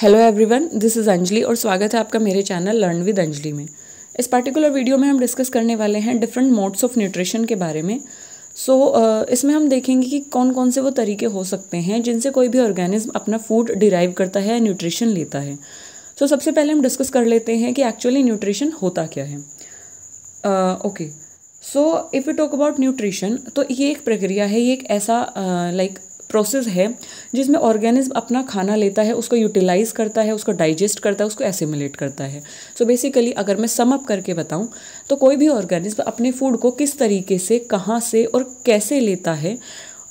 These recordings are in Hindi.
Hello everyone, this is Anjali और स्वागत है आपका मेरे चैनल लर्न विद अंजलि में। इस पर्टिकुलर वीडियो में हम डिस्कस करने वाले हैं डिफरेंट मोड्स ऑफ न्यूट्रिशन के बारे में। इसमें हम देखेंगे कि कौन कौन से वो तरीके हो सकते हैं जिनसे कोई भी ऑर्गेनिज्म अपना फूड डिराइव करता है, न्यूट्रिशन लेता है। सबसे पहले हम डिस्कस कर लेते हैं कि एक्चुअली न्यूट्रिशन होता क्या है। Okay, so if you talk about nutrition, तो ये एक प्रक्रिया है, ये एक ऐसा प्रोसेस है जिसमें ऑर्गेनिज्म अपना खाना लेता है, उसको यूटिलाइज करता है, उसको डाइजेस्ट करता है, उसको एसिमुलेट करता है। बेसिकली अगर मैं सम अप करके बताऊं तो कोई भी ऑर्गेनिज्म अपने फूड को किस तरीके से, कहाँ से और कैसे लेता है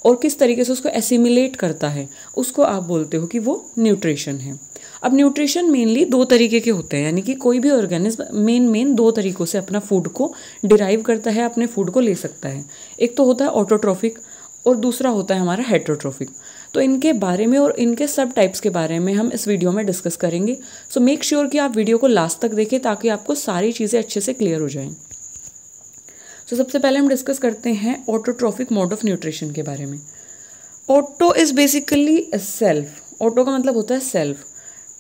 और किस तरीके से उसको एसिमुलेट करता है, उसको आप बोलते हो कि वो न्यूट्रिशन है। अब न्यूट्रिशन मेनली दो तरीके के होते हैं, यानी कि कोई भी ऑर्गेनिज्म मेन दो तरीक़ों से अपना फूड को डिराइव करता है, अपने फूड को ले सकता है। एक तो होता है ऑटोट्रॉफिक और दूसरा होता है हमारा हेटरोट्रॉफिक। तो इनके बारे में और इनके सब टाइप्स के बारे में हम इस वीडियो में डिस्कस करेंगे। मेक श्योर कि आप वीडियो को लास्ट तक देखें ताकि आपको सारी चीज़ें अच्छे से क्लियर हो जाएं। सबसे पहले हम डिस्कस करते हैं ऑटोट्रॉफिक मोड ऑफ न्यूट्रिशन के बारे में। Auto is basically self. Auto का मतलब होता है सेल्फ,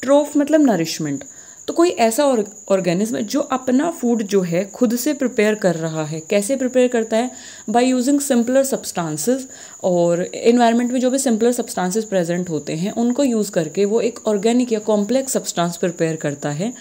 ट्रोफ मतलब नरिशमेंट। तो कोई ऐसा ऑर्गेनिज्म जो अपना फूड जो है खुद से प्रिपेयर कर रहा है। कैसे प्रिपेयर करता है? बाय यूजिंग सिंपलर सब्सटेंसेस, और इन्वायरमेंट में जो भी सिंपलर सब्सटेंसेस प्रेजेंट होते हैं उनको यूज़ करके वो एक ऑर्गेनिक या कॉम्प्लेक्स सब्सटेंस प्रिपेयर करता है।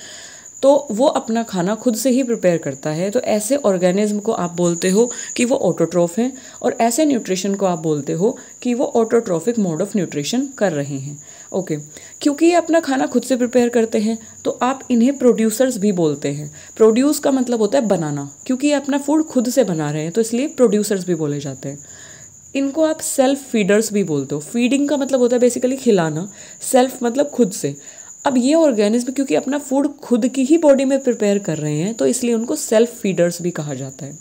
तो वो अपना खाना खुद से ही प्रिपेयर करता है। तो ऐसे ऑर्गेनिज्म को आप बोलते हो कि वो ऑटोट्रॉफ हैं, और ऐसे न्यूट्रिशन को आप बोलते हो कि वो ऑटोट्रॉफिक मोड ऑफ न्यूट्रिशन कर रहे हैं। ओके, क्योंकि ये अपना खाना खुद से प्रिपेयर करते हैं तो आप इन्हें प्रोड्यूसर्स भी बोलते हैं। प्रोड्यूस का मतलब होता है बनाना, क्योंकि ये अपना फूड खुद से बना रहे हैं तो इसलिए प्रोड्यूसर्स भी बोले जाते हैं। इनको आप सेल्फ फीडर्स भी बोलते हो। फीडिंग का मतलब होता है बेसिकली खिलाना, सेल्फ मतलब खुद से। अब ये ऑर्गेनिज्म क्योंकि अपना फूड खुद की ही बॉडी में प्रिपेयर कर रहे हैं तो इसलिए उनको सेल्फ फीडर्स भी कहा जाता है।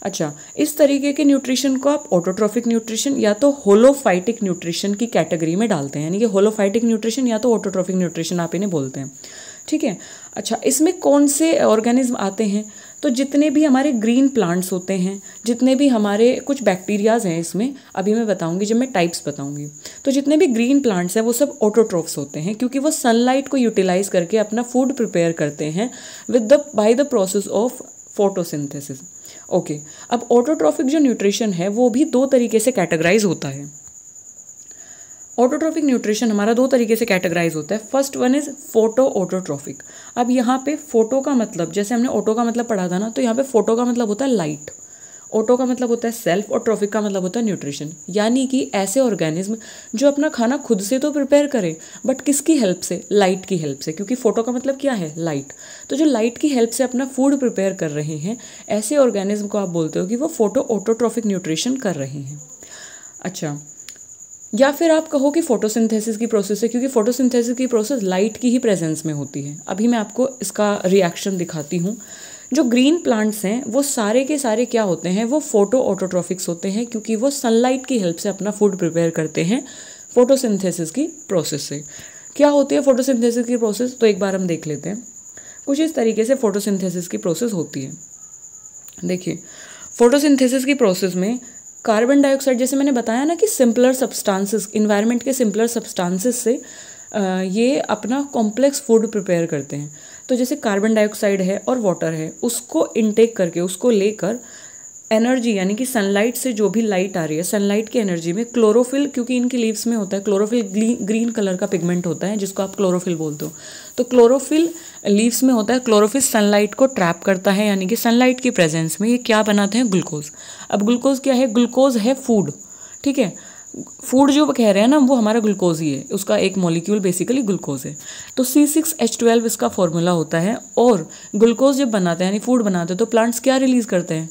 अच्छा, इस तरीके के न्यूट्रिशन को आप ऑटोट्रॉफिक न्यूट्रिशन या तो होलोफाइटिक न्यूट्रिशन की कैटेगरी में डालते हैं, यानी कि होलोफाइटिक न्यूट्रिशन या तो ऑटोट्रॉफिक न्यूट्रिशन आप इन्हें बोलते हैं। ठीक है। अच्छा, इसमें कौन से ऑर्गेनिज्म आते हैं? तो जितने भी हमारे ग्रीन प्लांट्स होते हैं, जितने भी हमारे कुछ बैक्टीरियाज हैं इसमें, अभी मैं बताऊंगी जब मैं टाइप्स बताऊंगी। तो जितने भी ग्रीन प्लांट्स हैं वो सब ऑटोट्रॉफ्स होते हैं, क्योंकि वो सनलाइट को यूटिलाइज करके अपना फूड प्रिपेयर करते हैं by the process of photosynthesis. Okay, अब ऑटोट्रॉफिक जो न्यूट्रिशन है वो भी दो तरीके से कैटेगराइज होता है। ऑटोट्रॉफिक न्यूट्रिशन हमारा दो तरीके से कैटेगराइज होता है। First one is photo autotrophic. अब यहाँ पे फोटो का मतलब, जैसे हमने ऑटो का मतलब पढ़ा था ना, तो यहाँ पे फोटो का मतलब होता है लाइट, ऑटो का मतलब होता है सेल्फ, और ट्रॉफिक का मतलब होता है न्यूट्रिशन। यानी कि ऐसे ऑर्गेनिज्म जो अपना खाना खुद से तो प्रिपेयर करें, बट किसकी हेल्प से? लाइट की हेल्प से, क्योंकि फोटो का मतलब क्या है? लाइट। तो जो लाइट की हेल्प से अपना फूड प्रिपेयर कर रहे हैं, ऐसे ऑर्गेनिज्म को आप बोलते हो कि वो फोटो ऑटोट्रॉफिक न्यूट्रिशन कर रहे हैं। अच्छा, या फिर आप कहो कि फोटोसिंथेसिस की प्रोसेस है, क्योंकि फोटोसिंथेसिस की प्रोसेस लाइट की ही प्रेजेंस में होती है। अभी मैं आपको इसका रिएक्शन दिखाती हूँ। जो ग्रीन प्लांट्स हैं वो सारे के सारे क्या होते हैं? वो फोटो ऑटोट्रॉफिक्स होते हैं, क्योंकि वो सनलाइट की हेल्प से अपना फूड प्रिपेयर करते हैं फोटोसिंथेसिस की प्रोसेस से। क्या होती है फोटोसिंथेसिस की प्रोसेस? तो एक बार हम देख लेते हैं। कुछ इस तरीके से फोटोसिंथेसिस की प्रोसेस होती है। देखिए, फोटोसिंथेसिस की प्रोसेस में कार्बन डाइऑक्साइड, जैसे मैंने बताया ना कि सिंपलर सब्सटेंसेस, इन्वायरमेंट के सिंपलर सब्सटेंसेस से ये अपना कॉम्प्लेक्स फूड प्रिपेयर करते हैं। तो जैसे कार्बन डाइऑक्साइड है और वाटर है, उसको इनटेक करके, उसको लेकर एनर्जी, यानी कि सनलाइट से जो भी लाइट आ रही है, सनलाइट की एनर्जी में क्लोरोफिल, क्योंकि इनकी लीव्स में होता है क्लोरोफिल, ग्रीन कलर का पिगमेंट होता है जिसको आप क्लोरोफिल बोलते हो। तो क्लोरोफिल लीव्स में होता है, क्लोरोफिल सनलाइट को ट्रैप करता है, यानी कि सनलाइट की प्रेजेंस में ये क्या बनाते हैं? ग्लूकोज। अब ग्लूकोज क्या है? ग्लूकोज है फूड। ठीक है, फूड जो कह रहे हैं ना वो हमारा ग्लूकोज ही है, उसका एक मॉलिक्यूल बेसिकली ग्लूकोज है। तो C6H12 इसका फॉर्मूला होता है। और ग्लूकोज जब बनाते हैं, यानी फूड बनाते हैं, तो प्लांट्स क्या रिलीज करते हैं?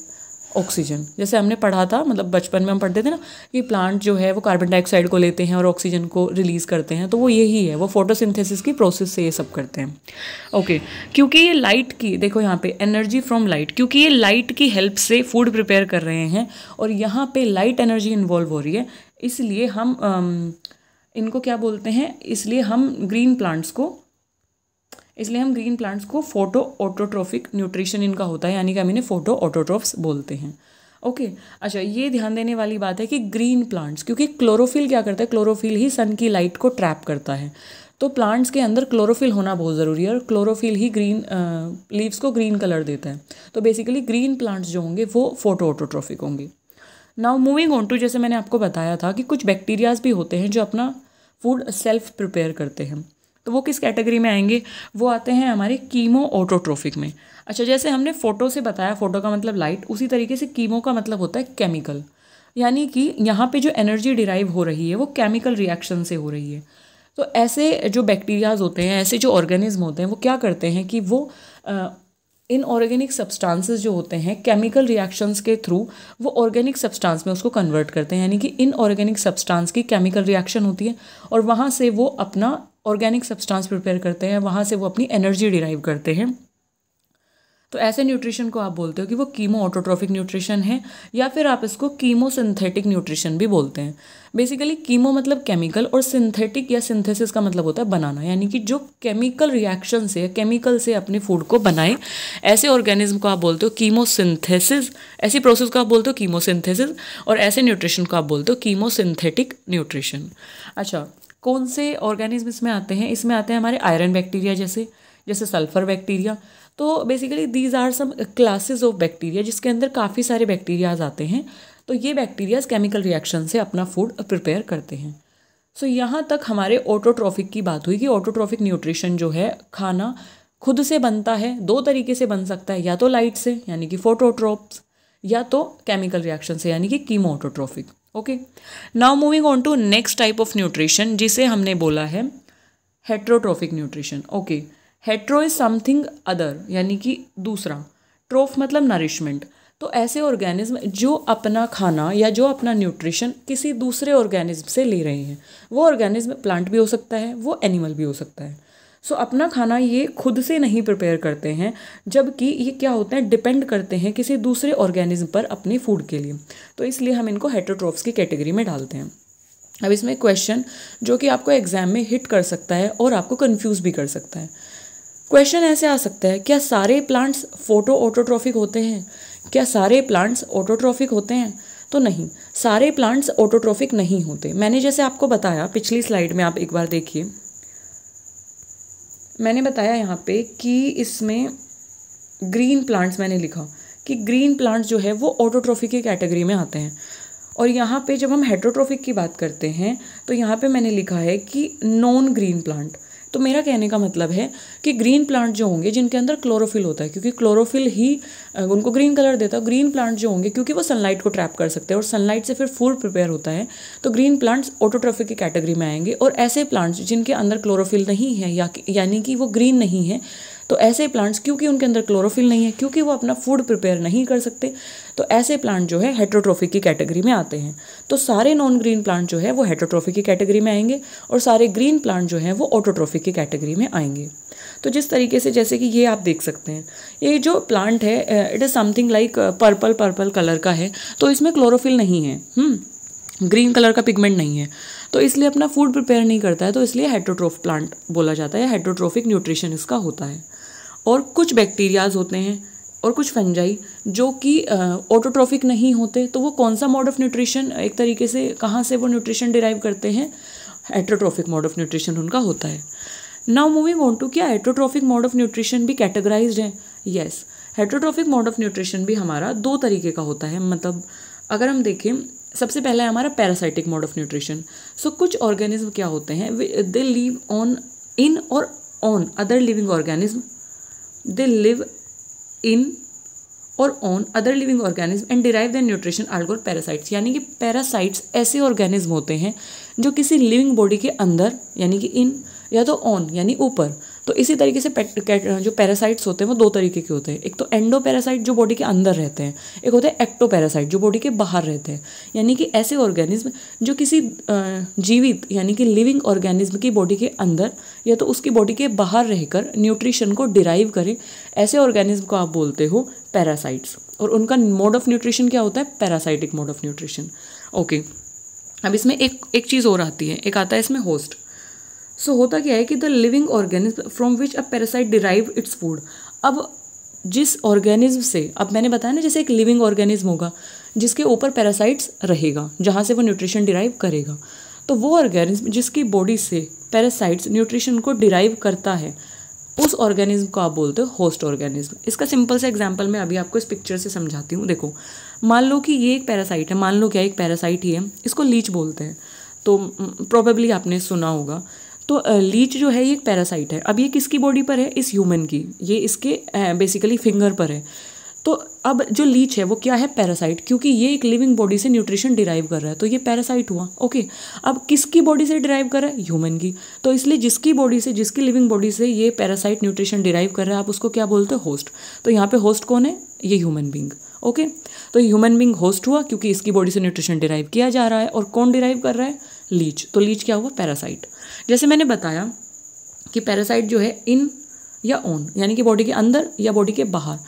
ऑक्सीजन। जैसे हमने पढ़ा था, मतलब बचपन में हम पढ़ते थे ना कि प्लांट जो है वो कार्बन डाइऑक्साइड को लेते हैं और ऑक्सीजन को रिलीज करते हैं, तो वो यही है, वो फोटोसिंथेसिस की प्रोसेस से ये सब करते हैं। ओके, क्योंकि ये लाइट की, देखो यहाँ पे एनर्जी फ्रॉम लाइट, क्योंकि ये लाइट की हेल्प से फूड प्रिपेयर कर रहे हैं और यहाँ पे लाइट एनर्जी इन्वॉल्व हो रही है, इसलिए हम इनको क्या बोलते हैं? इसलिए हम ग्रीन प्लांट्स को फोटो ऑटोट्रॉफिक न्यूट्रिशन इनका होता है, यानी कि हम इन्हें फोटो ऑटोट्रॉफ्स बोलते हैं। ओके, अच्छा, ये ध्यान देने वाली बात है कि ग्रीन प्लांट्स, क्योंकि क्लोरोफिल क्या करता है? क्लोरोफिल ही सन की लाइट को ट्रैप करता है। तो प्लांट्स के अंदर क्लोरोफिल होना बहुत ज़रूरी है और क्लोरोफिल ही ग्रीन लीव्स को ग्रीन कलर देता है। तो बेसिकली ग्रीन प्लांट्स जो होंगे वो फोटो ऑटोट्रॉफिक होंगे। नाउ मूविंग ऑन टू, जैसे मैंने आपको बताया था कि कुछ बैक्टीरियाज भी होते हैं जो अपना फूड सेल्फ प्रिपेयर करते हैं, तो वो किस कैटेगरी में आएंगे? वो आते हैं हमारे कीमो ऑटोट्रॉफिक में। अच्छा, जैसे हमने फोटो से बताया, फोटो का मतलब लाइट, उसी तरीके से कीमो का मतलब होता है केमिकल, यानी कि यहाँ पे जो एनर्जी डिराइव हो रही है वो केमिकल रिएक्शन से हो रही है। तो ऐसे जो बैक्टीरियाज होते हैं, ऐसे जो ऑर्गेनिज्म होते हैं, वो क्या करते हैं कि वो इनऑर्गेनिक सब्सटेंसेस जो होते हैं केमिकल रिएक्शंस के थ्रू वो ऑर्गेनिक सब्सटेंस में उसको कन्वर्ट करते हैं, यानी कि इनऑर्गेनिक सब्सटेंस की केमिकल रिएक्शन होती है और वहाँ से वो अपना ऑर्गेनिक सब्सटेंस प्रिपेयर करते हैं, वहाँ से वो अपनी एनर्जी डिराइव करते हैं। तो ऐसे न्यूट्रिशन को आप बोलते हो कि वो कीमो ऑटोट्रॉफिक न्यूट्रिशन है, या फिर आप इसको कीमो सिंथेटिक न्यूट्रिशन भी बोलते हैं। बेसिकली कीमो मतलब केमिकल और सिंथेटिक या सिंथेसिस का मतलब होता है बनाना, यानी कि जो केमिकल रिएक्शन से, केमिकल से अपने फूड को बनाए, ऐसे ऑर्गेनिज्म को आप बोलते हो कीमोसिंथेसिस, ऐसी प्रोसेस को आप बोलते हो कीमोसिंथेसिस, और ऐसे न्यूट्रिशन को आप बोलते हो कीमोसिंथेटिक न्यूट्रिशन। अच्छा, कौन से ऑर्गेनिज्म इसमें आते हैं? इसमें आते हैं हमारे आयरन बैक्टीरिया, जैसे सल्फर बैक्टीरिया। तो basically these are some classes of bacteria जिसके अंदर काफ़ी सारे बैक्टीरियाज आते हैं। तो ये बैक्टीरियाज केमिकल रिएक्शन से अपना फूड प्रिपेयर करते हैं। सो यहाँ तक हमारे ऑटोट्रॉफिक की बात हुई कि ऑटोट्रॉफिक न्यूट्रिशन जो है, खाना खुद से बनता है, दो तरीके से बन सकता है, या तो लाइट से यानी कि फोटोट्रोप्स, या तो केमिकल रिएक्शन से यानी कि chemo autotrophic. Okay, now moving on to next type of nutrition जिसे हमने बोला है heterotrophic nutrition. Okay, hetero is something other, यानी कि दूसरा, ट्रोफ मतलब नरिशमेंट। तो ऐसे ऑर्गेनिज्म जो अपना खाना या जो अपना न्यूट्रिशन किसी दूसरे ऑर्गेनिज्म से ले रहे हैं, वो ऑर्गेनिज्म प्लांट भी हो सकता है, वो एनिमल भी हो सकता है। सो अपना खाना ये खुद से नहीं प्रिपेयर करते हैं, जबकि ये क्या होते हैं, डिपेंड करते हैं किसी दूसरे ऑर्गेनिज्म पर अपने फूड के लिए। तो इसलिए हम इनको हेट्रोट्रोफ्स की कैटेगरी में डालते हैं। अब इसमें क्वेश्चन जो कि आपको एग्जाम में हिट कर सकता है और आपको कंफ्यूज भी कर सकता है। क्वेश्चन ऐसे आ सकता है, क्या सारे प्लांट्स फोटो ऑटोट्रॉफिक होते हैं? क्या सारे प्लांट्स ऑटोट्रॉफिक होते हैं? तो नहीं, सारे प्लांट्स ऑटोट्रॉफिक नहीं होते। मैंने जैसे आपको बताया पिछली स्लाइड में, आप एक बार देखिए, मैंने बताया यहाँ पे कि इसमें ग्रीन प्लांट्स मैंने लिखा कि ग्रीन प्लांट्स जो है वो ऑटोट्रॉफिक की कैटेगरी में आते हैं। और यहाँ पे जब हम हेट्रोट्रॉफिक की बात करते हैं तो यहाँ पे मैंने लिखा है कि नॉन ग्रीन प्लांट। तो मेरा कहने का मतलब है कि ग्रीन प्लांट जो होंगे जिनके अंदर क्लोरोफिल होता है, क्योंकि क्लोरोफिल ही उनको ग्रीन कलर देता है, ग्रीन प्लांट जो होंगे क्योंकि वो सनलाइट को ट्रैप कर सकते हैं और सनलाइट से फिर फूड प्रिपेयर होता है, तो ग्रीन प्लांट्स ऑटोट्रॉफिक की कैटेगरी में आएंगे। और ऐसे प्लांट्स जिनके अंदर क्लोरोफिल नहीं है यानी कि वो ग्रीन नहीं है, तो ऐसे प्लांट्स क्योंकि उनके अंदर क्लोरोफिल नहीं है, क्योंकि वो अपना फूड प्रिपेयर नहीं कर सकते, तो ऐसे प्लांट जो है हेट्रोट्रॉफिक की कैटेगरी में आते हैं। तो सारे नॉन ग्रीन प्लांट जो है वो हेट्रोट्रॉफिक की कैटेगरी में आएंगे और सारे ग्रीन प्लांट जो है वो ऑटोट्रॉफिक की कैटेगरी में आएंगे। तो जिस तरीके से, जैसे कि ये आप देख सकते हैं, ये जो प्लांट है it is something like purple colour का है, तो इसमें क्लोरोफिल नहीं है, ग्रीन कलर का पिगमेंट नहीं है, तो इसलिए अपना फूड प्रिपेयर नहीं करता है, तो इसलिए हेट्रोट्रॉफ प्लांट बोला जाता है या हेट्रोट्रॉफिक न्यूट्रिशन इसका होता है। और कुछ बैक्टीरियाज होते हैं और कुछ फंजाई जो कि ऑटोट्रॉफिक नहीं होते, तो वो कौन सा मोड ऑफ न्यूट्रिशन, एक तरीके से कहाँ से वो न्यूट्रिशन डिराइव करते हैं, हेट्रोट्रॉफिक मोड ऑफ न्यूट्रिशन उनका होता है। नाउ मूविंग ऑन टू, क्या हेट्रोट्रॉफिक मोड ऑफ न्यूट्रिशन भी कैटेगराइज्ड है? Yes, heterotrophic mode of nutrition भी हमारा दो तरीके का होता है। मतलब अगर हम देखें, सबसे पहला है हमारा पैरासाइटिक मोड ऑफ न्यूट्रिशन। सो कुछ ऑर्गेनिज्म क्या होते हैं, दे लिव ऑन इन और on other living organism, they live in और on other living organism and derive their nutrition are called parasites। यानी कि पैरासाइट्स ऐसे ऑर्गेनिज्म होते हैं जो किसी लिविंग बॉडी के अंदर, यानी कि इन या तो ऑन यानी ऊपर। तो इसी तरीके से जो पैरासाइट्स होते हैं वो दो तरीके के होते हैं, एक तो एंडो पैरासाइट जो बॉडी के अंदर रहते हैं, एक होते हैं एक्टो पैरासाइट जो बॉडी के बाहर रहते हैं। यानी कि ऐसे ऑर्गेनिज्म जो किसी जीवित यानी कि लिविंग ऑर्गेनिज्म की बॉडी के अंदर या तो उसकी बॉडी के बाहर रहकर न्यूट्रिशन को डिराइव करें, ऐसे ऑर्गेनिज्म को आप बोलते हो पैरासाइट्स। और उनका मोड ऑफ न्यूट्रिशन क्या होता है, parasitic mode of nutrition. Okay, अब इसमें एक चीज़ और आती है, एक आता है इसमें होस्ट। सो होता क्या है कि the living organism from which a parasite derive its food. अब जिस ऑर्गेनिज्म से, अब मैंने बताया ना, जैसे एक लिविंग ऑर्गेनिज्म होगा जिसके ऊपर पैरासाइट्स रहेगा जहाँ से वो न्यूट्रिशन डिराइव करेगा, तो वो ऑर्गेनिज्म जिसकी बॉडी से पैरासाइट्स न्यूट्रिशन को डिराइव करता है, उस ऑर्गेनिज्म को आप बोलते हो होस्ट ऑर्गेनिज्म। इसका सिंपल सा एग्जांपल मैं अभी आपको इस पिक्चर से समझाती हूँ। देखो, मान लो कि ये एक पैरासाइट है, मान लो क्या एक पैरासाइट ही है, इसको लीच बोलते हैं, तो प्रोबेबली आपने सुना होगा। तो लीच जो है ये एक पैरासाइट है। अब ये किसकी बॉडी पर है? इस ह्यूमन की, ये इसके बेसिकली फिंगर पर है। तो अब जो लीच है वो क्या है? पैरासाइट, क्योंकि ये एक लिविंग बॉडी से न्यूट्रिशन डिराइव कर रहा है, तो ये पैरासाइट हुआ। ओके, अब किसकी बॉडी से डिराइव कर रहा है? ह्यूमन की। तो इसलिए जिसकी बॉडी से, जिसकी लिविंग बॉडी से ये पैरासाइट न्यूट्रिशन डिराइव कर रहा है, आप उसको क्या बोलते हो? होस्ट। तो यहाँ पे होस्ट कौन है? ये ह्यूमन बींग। ओके, तो ह्यूमन बींग होस्ट हुआ क्योंकि इसकी बॉडी से न्यूट्रिशन डिराइव किया जा रहा है। और कौन डिराइव कर रहा है? लीच। तो लीच क्या हुआ? पैरासाइट। जैसे मैंने बताया कि पैरासाइट जो है इन या ऑन, यानी कि बॉडी के अंदर या बॉडी के बाहर।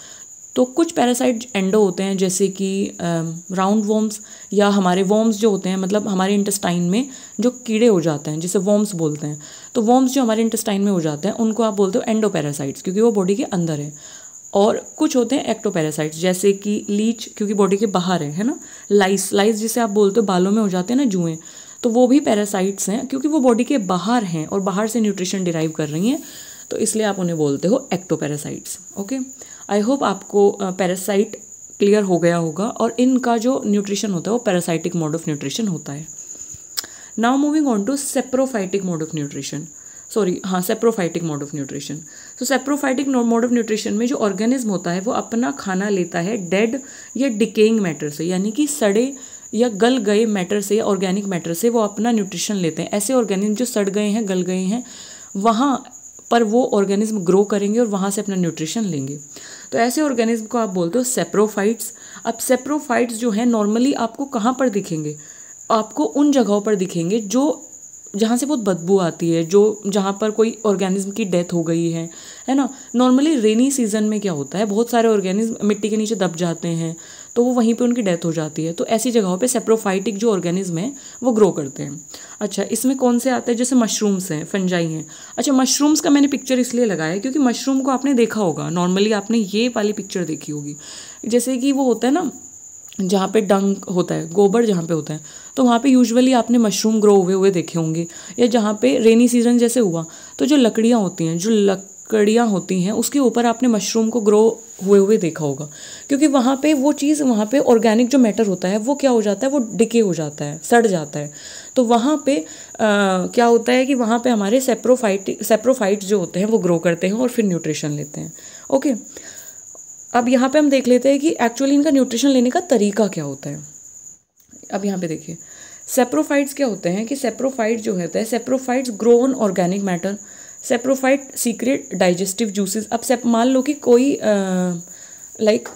तो कुछ पैरासाइट एंडो होते हैं, जैसे कि राउंड वॉर्म्स, या हमारे वॉर्म्स जो होते हैं, मतलब हमारे इंटेस्टाइन में जो कीड़े हो जाते हैं जिसे वॉर्म्स बोलते हैं। तो वॉर्म्स जो हमारे इंटेस्टाइन में हो जाते हैं उनको आप बोलते हो एंडोपैरासाइट्स, क्योंकि वो बॉडी के अंदर है। और कुछ होते हैं एक्टोपैरासाइट्स, जैसे कि लीच क्योंकि बॉडी के बाहर है ना। लाइस जिसे आप बोलते हो बालों में हो जाते हैं ना जुएँ, तो वो भी पैरासाइट्स हैं क्योंकि वो बॉडी के बाहर हैं और बाहर से न्यूट्रिशन डिराइव कर रही हैं, तो इसलिए आप उन्हें बोलते हो एक्टोपैरासाइट्स। ओके, आई होप आपको पैरासाइट क्लियर हो गया होगा, और इनका जो न्यूट्रिशन होता है वो पैरासाइटिक मोड ऑफ न्यूट्रिशन होता है। Now moving on to saprophytic mode of nutrition, saprophytic mode of nutrition. तो सेप्रोफाइटिक मोड ऑफ न्यूट्रिशन में जो ऑर्गेनिज्म होता है वो अपना खाना लेता है डेड या डिकेइंग मैटर से, यानी कि सड़े या गल गए मैटर से, ऑर्गेनिक मैटर से वो अपना न्यूट्रिशन लेते हैं। ऐसे ऑर्गेनिज्म जो सड़ गए हैं, गल गए हैं, वहाँ पर वो ऑर्गेनिज्म ग्रो करेंगे और वहाँ से अपना न्यूट्रिशन लेंगे। तो ऐसे ऑर्गेनिज्म को आप बोलते हो सेप्रोफाइट्स। अब सेप्रोफाइट्स जो है नॉर्मली आपको कहाँ पर दिखेंगे? आपको उन जगहों पर दिखेंगे जो जहाँ से बहुत बदबू आती है, जो जहाँ पर कोई ऑर्गेनिज्म की डेथ हो गई है ना। नॉर्मली रेनी सीजन में क्या होता है, बहुत सारे ऑर्गेनिज्म मिट्टी के नीचे दब जाते हैं, तो वो वहीं पे उनकी डेथ हो जाती है। तो ऐसी जगहों पे सेप्रोफाइटिक जो ऑर्गेनिज्म है वो ग्रो करते हैं। अच्छा, इसमें कौन से आते हैं? जैसे मशरूम्स हैं, फंजाई हैं। अच्छा, मशरूम्स का मैंने पिक्चर इसलिए लगाया क्योंकि मशरूम को आपने देखा होगा, नॉर्मली आपने ये वाली पिक्चर देखी होगी, जैसे कि वो होता है ना जहाँ पे डंक होता है, गोबर जहाँ पे होता है, तो वहाँ पे यूजुअली आपने मशरूम ग्रो हुए देखे होंगे। या जहाँ पे रेनी सीजन जैसे हुआ तो जो लकड़ियाँ होती हैं, उसके ऊपर आपने मशरूम को ग्रो हुए देखा होगा, क्योंकि वहाँ पे वो चीज़, वहाँ पे ऑर्गेनिक जो मैटर होता है वो क्या हो जाता है? वो डिके हो जाता है, सड़ जाता है। तो वहाँ पे क्या होता है कि वहाँ पे हमारे सेप्रोफाइट्स जो होते हैं वो ग्रो करते हैं और फिर न्यूट्रिशन लेते हैं। ओके, अब यहाँ पे हम देख लेते हैं कि एक्चुअली इनका न्यूट्रिशन लेने का तरीका क्या होता है। अब यहाँ पे देखिए सेप्रोफाइट्स क्या होते हैं कि सेप्रोफाइट जो होता है, saprophytes grow on organic matter, saprophyte secret digestive juices. अब मान लो कि कोई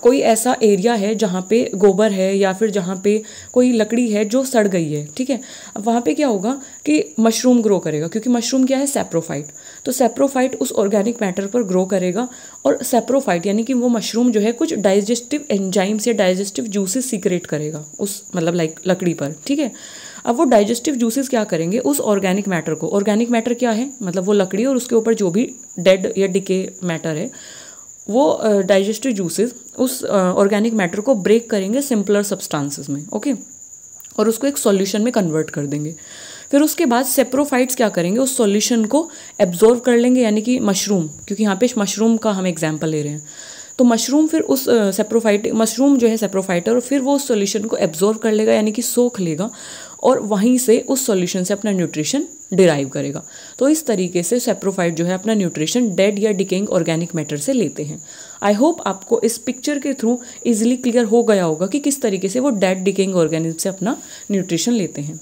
कोई ऐसा एरिया है जहाँ पे गोबर है या फिर जहाँ पे कोई लकड़ी है जो सड़ गई है, ठीक है। अब वहाँ पे क्या होगा कि मशरूम ग्रो करेगा, क्योंकि मशरूम क्या है? सेप्रोफाइट। तो सेप्रोफाइट उस ऑर्गेनिक मैटर पर ग्रो करेगा, और सेप्रोफाइट यानी कि वो मशरूम जो है कुछ डाइजेस्टिव एंजाइम्स या डाइजेस्टिव जूसेस सीक्रेट करेगा उस लकड़ी पर, ठीक है। अब वो डाइजेस्टिव जूसेस क्या करेंगे? उस ऑर्गेनिक मैटर को, ऑर्गेनिक मैटर क्या है? मतलब वो लकड़ी और उसके ऊपर जो भी डेड या डिके मैटर है, वो डाइजेस्टिव जूसेस उस ऑर्गेनिक मैटर को ब्रेक करेंगे सिंपलर सब्सटेंसेस में, ओके, और उसको एक सॉल्यूशन में कन्वर्ट कर देंगे। फिर उसके बाद सेप्रोफाइट्स क्या करेंगे? उस सॉल्यूशन को एब्जॉर्व कर लेंगे, यानी कि मशरूम, क्योंकि यहाँ पे मशरूम का हम एग्जाम्पल ले रहे हैं। तो मशरूम फिर उस मशरूम जो है सेप्रोफाइटर, फिर वो उस सॉल्यूशन को एब्जॉर्व कर लेगा, यानी कि सोख लेगा, और वहीं से उस सॉल्यूशन से अपना न्यूट्रिशन डिराइव करेगा। तो इस तरीके से सेप्रोफाइट जो है अपना न्यूट्रिशन डेड या डिकेइंग ऑर्गेनिक मैटर से लेते हैं। आई होप आपको इस पिक्चर के थ्रू इजीली क्लियर हो गया होगा कि किस तरीके से वो डेड डिकेइंग ऑर्गेनिज्म से अपना न्यूट्रिशन लेते हैं।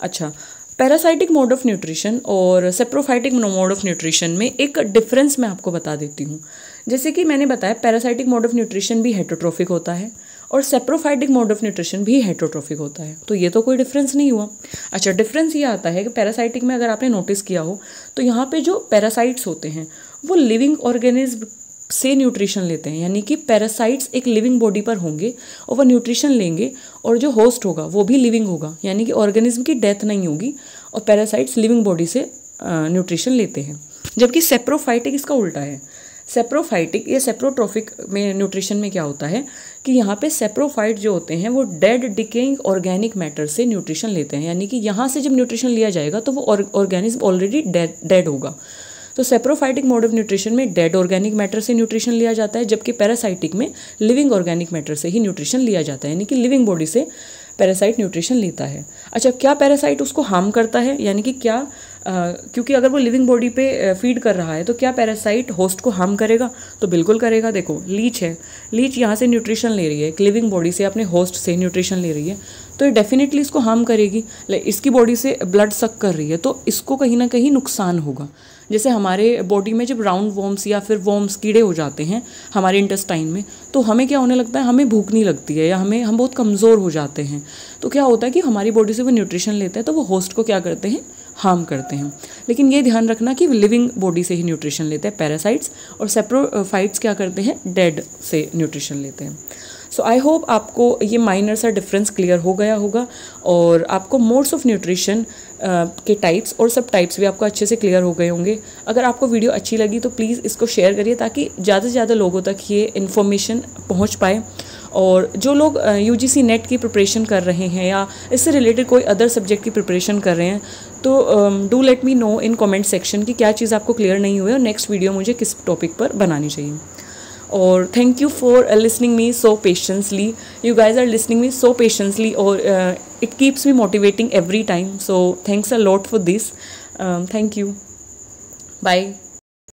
अच्छा, पैरासाइटिक मोड ऑफ न्यूट्रिशन और सेप्रोफाइटिक मोड ऑफ न्यूट्रिशन में एक डिफरेंस मैं आपको बता देती हूँ। जैसे कि मैंने बताया पैरासाइटिक मोड ऑफ न्यूट्रिशन भी हेटरोट्रोफिक होता है और सेप्रोफाइटिक मोड ऑफ न्यूट्रिशन भी हेटरोट्रोफिक होता है, तो ये तो कोई डिफरेंस नहीं हुआ। अच्छा, डिफरेंस ये आता है कि पैरासाइटिक में अगर आपने नोटिस किया हो तो यहाँ पे जो पैरासाइट्स होते हैं वो लिविंग ऑर्गेनिज्म से न्यूट्रिशन लेते हैं, यानी कि पैरासाइट्स एक लिविंग बॉडी पर होंगे और वो न्यूट्रिशन लेंगे, और जो होस्ट होगा वो भी लिविंग होगा, यानी कि ऑर्गेनिज्म की डेथ नहीं होगी, और पैरासाइट्स लिविंग बॉडी से न्यूट्रिशन लेते हैं। जबकि सेप्रोफाइटिक इसका उल्टा है। सेप्रोफाइटिक या सेप्रोट्रोफिक में न्यूट्रिशन में क्या होता है कि यहाँ पे सेप्रोफाइट जो होते हैं वो डेड डिकेइंग ऑर्गेनिक मैटर से न्यूट्रिशन लेते हैं, यानी कि यहाँ से जब न्यूट्रिशन लिया जाएगा तो वो ऑर्गेनिज्म ऑलरेडी डेड होगा। तो सेप्रोफाइटिक मोड ऑफ न्यूट्रिशन में डेड ऑर्गेनिक मैटर से न्यूट्रिशन लिया जाता है, जबकि पैरासाइटिक में लिविंग ऑर्गेनिक मैटर से ही न्यूट्रिशन लिया जाता है, यानी कि लिविंग बॉडी से पैरासाइट न्यूट्रिशन लेता है। अच्छा, क्या पैरासाइट उसको हार्म करता है, यानी कि क्या क्योंकि अगर वो लिविंग बॉडी पे फीड कर रहा है तो क्या पैरासाइट होस्ट को हार्म करेगा? तो बिल्कुल करेगा। देखो लीच है, लीच यहाँ से न्यूट्रिशन ले रही है, एक लिविंग बॉडी से अपने होस्ट से न्यूट्रिशन ले रही है, तो ये डेफिनेटली इसको हार्म करेगी। इसकी बॉडी से ब्लड सक कर रही है तो इसको कहीं ना कहीं नुकसान होगा। जैसे हमारे बॉडी में जब राउंड वॉर्म्स या फिर वॉर्म्स कीड़े हो जाते हैं हमारे इंटेस्टाइन में, तो हमें क्या होने लगता है, हमें भूख नहीं लगती है या हम बहुत कमज़ोर हो जाते हैं। तो क्या होता है कि हमारी बॉडी से वो न्यूट्रिशन लेते हैं तो वो होस्ट को क्या करते हैं, हार्म करते हैं। लेकिन ये ध्यान रखना कि लिविंग बॉडी से ही न्यूट्रिशन लेते हैं पैरासाइट्स, और सेप्रोफाइट्स क्या करते हैं, डेड से न्यूट्रिशन लेते हैं। सो आई होप आपको ये माइनर सा डिफरेंस क्लियर हो गया होगा और आपको मोड्स ऑफ न्यूट्रिशन के टाइप्स और सब टाइप्स भी आपको अच्छे से क्लियर हो गए होंगे। अगर आपको वीडियो अच्छी लगी तो प्लीज़ इसको शेयर करिए ताकि ज़्यादा से ज़्यादा लोगों तक ये इन्फॉर्मेशन पहुंच पाए। और जो लोग यूजीसी नेट की प्रिपरेशन कर रहे हैं या इससे रिलेटेड कोई अदर सब्जेक्ट की प्रिपरेशन कर रहे हैं तो do let me know in comment section कि क्या चीज़ आपको क्लियर नहीं हुई और नेक्स्ट वीडियो मुझे किस टॉपिक पर बनानी चाहिए। और thank you for listening me so patiently, you guys are listening me so patiently और it keeps me motivating every time, so thanks a lot for this, thank you, bye.